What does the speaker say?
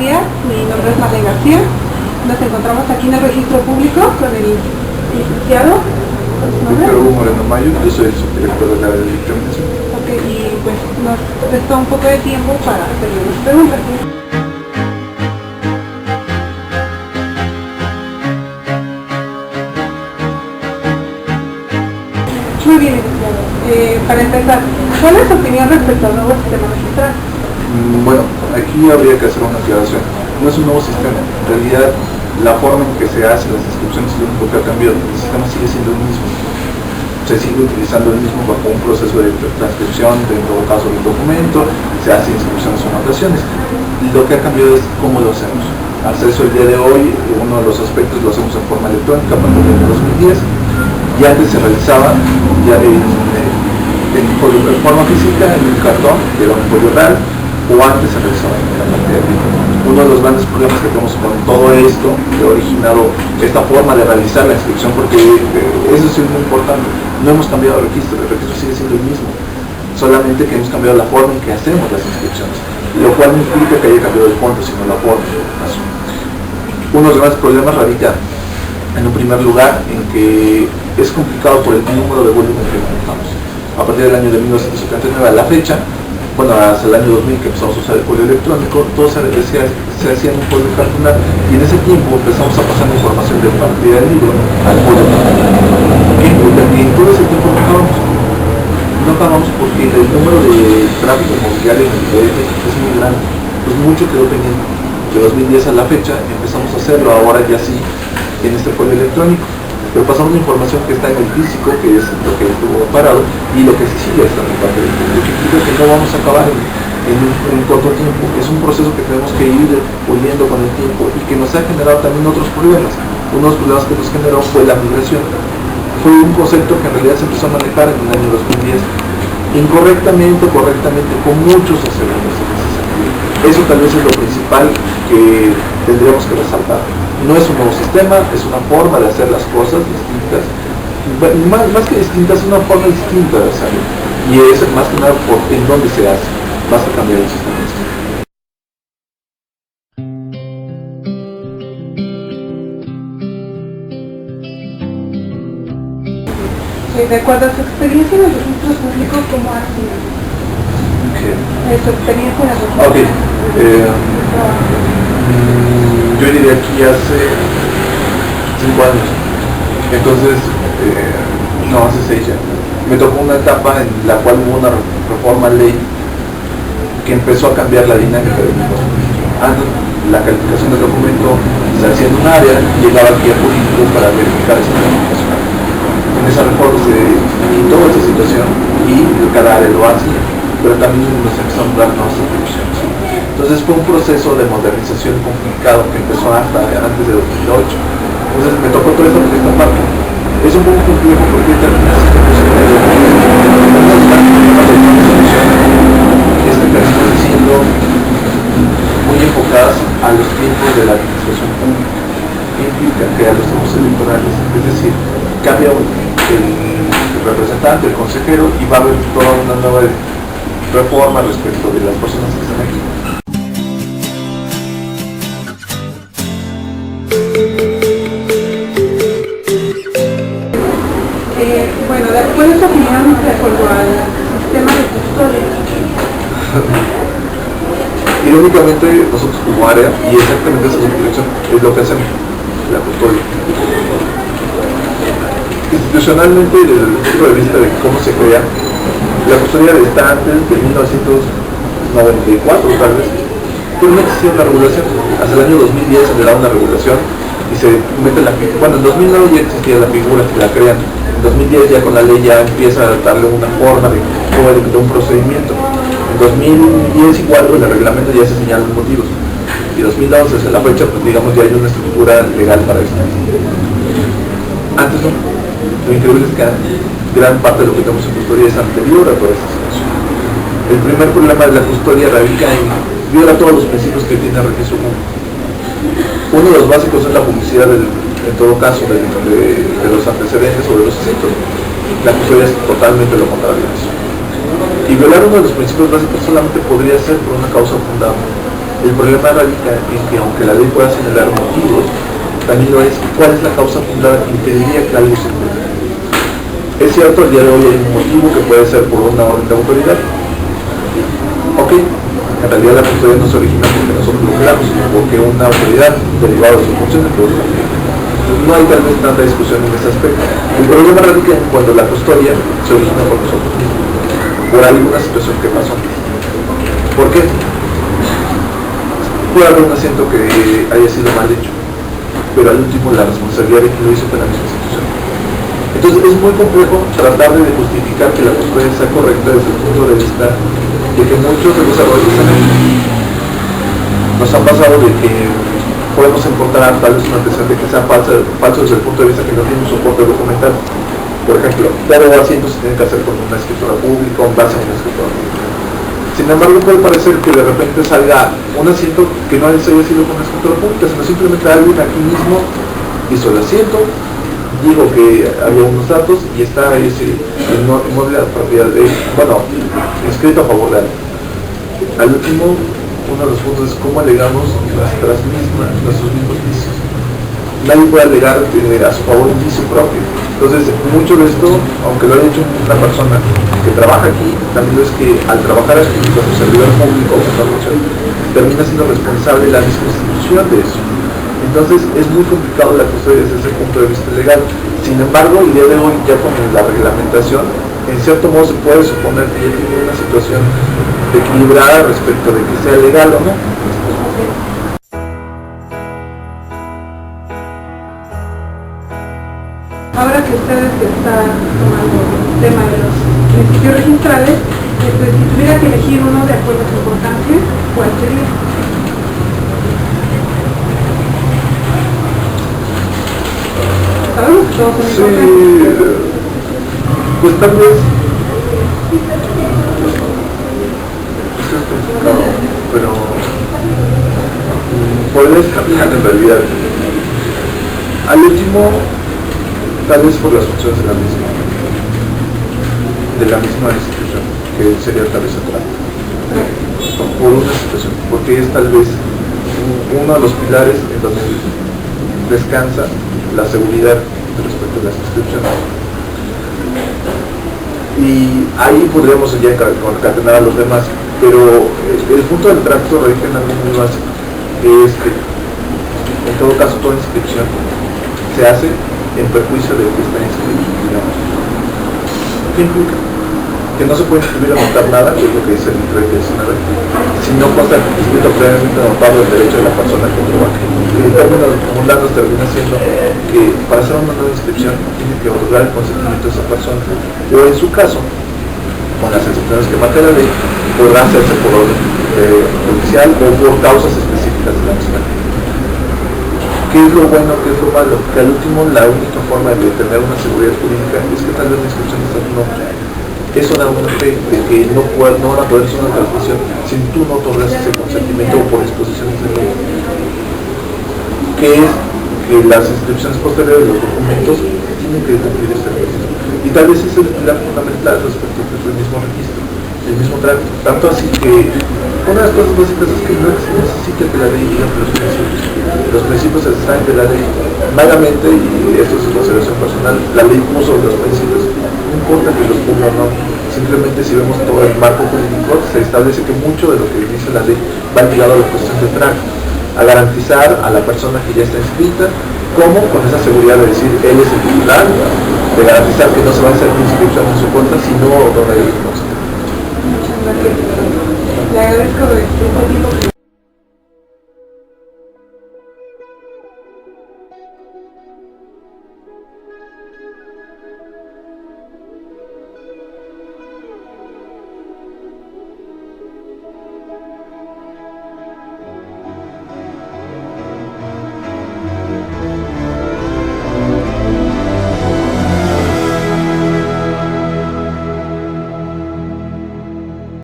días, mi nombre es Marlene García. Nos encontramos aquí en el registro público con el licenciado. Víctor Hugo Moreno Mayo, yo soy el subdirector de la área de dictaminación. Ok, y pues nos resta un poco de tiempo para hacerle unas preguntas. Muy bien, licenciado. Para empezar, ¿cuál es su opinión respecto al nuevo sistema registral? Bueno, aquí habría que hacer una aclaración. No es un nuevo sistema. En realidad, la forma en que se hacen las inscripciones es lo único que ha cambiado. El sistema sigue siendo el mismo. Se sigue utilizando el mismo bajo un proceso de transcripción, en todo caso del documento, se hace inscripciones o anotaciones. Lo que ha cambiado es cómo lo hacemos. Acceso el día de hoy, uno de los aspectos lo hacemos en forma electrónica a partir del 2010. Y antes se realizaba ya en forma física, en un cartón, que era un folio real, o antes se realizaba en la parte de arriba. Uno de los grandes problemas que tenemos con todo esto, que ha originado esta forma de realizar la inscripción, porque eso sí es muy importante, no hemos cambiado el registro sigue siendo el mismo, solamente que hemos cambiado la forma en que hacemos las inscripciones, lo cual no implica que haya cambiado el fondo, sino la forma. Uno de los grandes problemas radica en un primer lugar en que es complicado por el número de volumen que manejamos. A partir del año de 1979 a la fecha, bueno, hasta el año 2000 que empezamos a usar el folio electrónico, todo se hacía en un folio cartonal, y en ese tiempo empezamos a pasar la información de partida del libro al folio cartonal. Y en todo ese tiempo no acabamos porque el número de tráfico inmobiliario en el DF es muy grande, pues mucho quedó pendiente. De 2010 a la fecha empezamos a hacerlo, ahora ya sí en este folio electrónico, pero pasamos la información que está en el físico, que es lo que estuvo parado, y lo que sí sigue estando en papel, lo que implica que no vamos a acabar en un corto tiempo. Es un proceso que tenemos que ir puliendo con el tiempo y que nos ha generado también otros problemas. Uno de los problemas que nos generó fue la migración. Fue un concepto que en realidad se empezó a manejar en el año 2010, incorrectamente, correctamente, con muchos aceleradores en ese sentido. Eso tal vez es lo principal que tendríamos que resaltar. No es un nuevo sistema, es una forma de hacer las cosas distintas, más que distintas, es una forma distinta de hacerlo, y es más que nada por en dónde se hace, más que cambiar el sistema. De acuerdo a su experiencia en los registros públicos, ¿cómo ha sido? Su experiencia en los registros públicos. Yo diría aquí hace 5 años, entonces, no, hace 6 ya. Me tocó una etapa en la cual hubo una reforma a ley que empezó a cambiar la dinámica del mismo. Antes la calificación del documento se hacía en un área y llegaba al guía político para verificar esa calificación. En esa reforma se quitó esa situación y cada área lo hace, pero también nos empezaron a dar nuevas atribuciones. Entonces fue un proceso de modernización complicado que empezó hasta antes de 2008. Entonces me tocó toda esta parte. Es un poco complejo porque terminas siendo muy enfocadas a los tiempos de la administración pública, que implica que a los tiempos electorales, es decir, cambia el representante, el consejero, y va a haber toda una nueva reforma respecto de las personas que están aquí. Bueno, ¿cuál es su opinión de acuerdo al sistema de custodia? Irónicamente, nosotros como área, y exactamente esa subdirección, es lo que hacemos, la custodia. Institucionalmente, desde el punto de vista de cómo se crea, la custodia está antes de 1994 tal vez, pero no existía una regulación. Hasta el año 2010 se le da una regulación y se mete la figura. Bueno, en 2009 ya existía la figura que la crean. En 2010 ya con la ley ya empieza a darle una forma de un procedimiento. En 2010 igual con el reglamento ya se señalan los motivos. Y 2011 hasta la fecha, pues digamos, ya hay una estructura legal para esto. Antes no. Lo increíble es que gran parte de lo que tenemos en custodia es anterior a toda esta situación. El primer problema de la custodia radica en viola todos los principios que tiene el registro público. Uno de los básicos es la publicidad en todo caso de los antecedentes o de los escritos. La custodia es totalmente lo contrario a eso. Y violar uno de los principios básicos solamente podría ser por una causa fundada. El problema radica en que aunque la ley pueda señalar motivos, también lo es cuál es la causa fundada que impediría que algo se cumpla. Es cierto, el día de hoy hay un motivo que puede ser por una orden de autoridad. Ok, en realidad la custodia no se origina porque nosotros lo creamos, sino porque una autoridad derivada de sus funciones lo origina. Entonces no hay tal vez tanta discusión en ese aspecto. El problema radica en cuando la custodia se origina por nosotros mismos, por alguna situación que pasó. ¿Por qué? Puede haber un asiento que haya sido mal hecho, pero al último la responsabilidad de quien lo hizo fue la misma institución. Entonces es muy complejo tratar de justificar que la custodia sea correcta desde el punto de vista de que muchos de los errores nos han pasado de que podemos encontrar tal vez una antecedente que sea falso desde el punto de vista que no tiene un soporte documental. Por ejemplo, todo asiento se tiene que hacer con una escritura pública, un base en una escritura pública. Sin embargo, puede parecer que de repente salga un asiento que no haya sido con una escritura pública, sino simplemente alguien aquí mismo hizo el asiento, dijo que había unos datos y está ese inmueble a propiedad de, bueno, inscrito a favor de alguien. Al último, uno de los puntos es cómo alegamos nuestros mismos vicios. Nadie puede alegar a su favor un vicio propio. Entonces, mucho de esto, aunque lo haya hecho una persona que trabaja aquí, también es que al trabajar aquí como servidor público, termina siendo responsable la misma institución de eso. Entonces es muy complicado la custodia desde ese punto de vista legal. Sin embargo, el día de hoy ya con la reglamentación, en cierto modo se puede suponer que ya tiene una situación equilibrada respecto de que sea legal o no. Ahora que ustedes están tomando el tema de los principios registrales, si tuviera que elegir uno de acuerdo a su importancia, ¿cuál sería? Sabemos que todos son importantes. Pues tal vez pero podrías cambiar en realidad. Al último, tal vez por las funciones de la misma institución, que sería tal vez atrás, por una situación, porque es tal vez uno de los pilares en donde descansa la seguridad respecto a las inscripciones. Y ahí podríamos ya concatenar a los demás, pero el punto del tracto radica en algo muy básico, que es que en todo caso toda inscripción se hace en perjuicio del que está inscrito, digamos. ¿Qué implica? Que no se puede inscribir a anotar nada, que es lo que dice el 319, si no consta escrito previamente anotado el derecho de la persona que trabaja. En términos mundanos termina siendo que para hacer una nueva inscripción tiene que otorgar el consentimiento de esa persona, o en su caso, con las excepciones que marca la ley, podrá hacerse por orden judicial o por causas específicas de la misma. ¿Qué es lo bueno, qué es lo malo? Que al último la única forma de tener una seguridad jurídica es que tal vez la inscripción está en tu nombre. Eso da una fe de que no van a poder hacer una transmisión si tú no otorgas ese consentimiento o por disposiciones de ley. Que es que las inscripciones posteriores de los documentos tienen que cumplir este requisito. Y tal vez ese es el pilar fundamental respecto del mismo registro, el mismo trato. Tanto así que una de las cosas básicas es que no necesita que la ley diga los principios se extraen de la ley. Vagamente, y esto es consideración personal, la ley puso los principios, no importa que los ponga o no, simplemente si vemos todo el marco jurídico, se establece que mucho de lo que dice la ley va ligado a la cuestión de trato, a garantizar a la persona que ya está inscrita, como con esa seguridad de decir, él es el titular, de garantizar que no se va a hacer inscripción en su contra, sino donde él no se. Muchas gracias. Le agradezco el tiempo